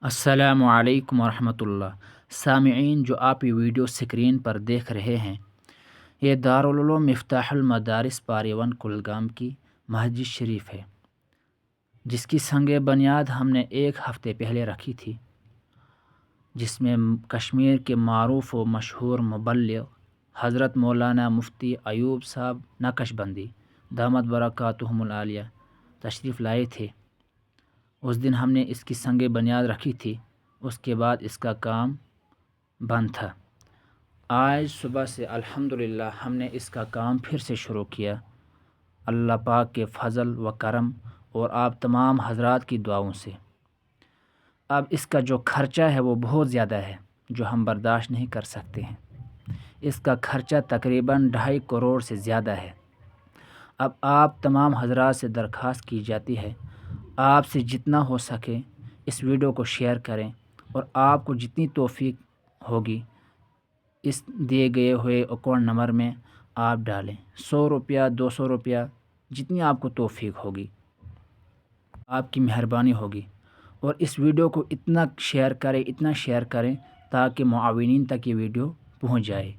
अस्सलामु अलैकुम वरहमतुल्लाह। सामिईन, जो आप ये वीडियो स्क्रीन पर देख रहे हैं, ये दारुल उलूम मिफ्ताहुल मदारिस पारी 1 कुलगाम की मस्जिद शरीफ है, जिसकी संग बुनियाद हमने एक हफ़्ते पहले रखी थी, जिसमें कश्मीर के मारूफ़ व मशहूर मुबल्लिग़ हज़रत मौलाना मुफ्ती अयूब साहब नक्शबंदी दामत बरकातुहुमुल आलिया तशरीफ़ लाए थे। उस दिन हमने इसकी संग बुनियाद रखी थी, उसके बाद इसका काम बंद था। आज सुबह से अल्हम्दुलिल्लाह हमने इसका काम फिर से शुरू किया, अल्लाह पाक के फ़ज़ल व करम और आप तमाम हज़रात की दुआओं से। अब इसका जो ख़र्चा है वो बहुत ज़्यादा है, जो हम बर्दाश्त नहीं कर सकते हैं। इसका ख़र्चा तकरीबन 2.5 करोड़ से ज़्यादा है। अब आप तमाम हज़रात से दरख्वास्त की जाती है, आपसे जितना हो सके इस वीडियो को शेयर करें और आपको जितनी तौफ़ीक होगी इस दिए गए हुए अकाउंट नंबर में आप डालें। 100 रुपया, 200 रुपया, जितनी आपको तौफ़ीक होगी, आपकी मेहरबानी होगी। और इस वीडियो को इतना शेयर करें ताकि मुआविनीन तक ये वीडियो पहुंच जाए।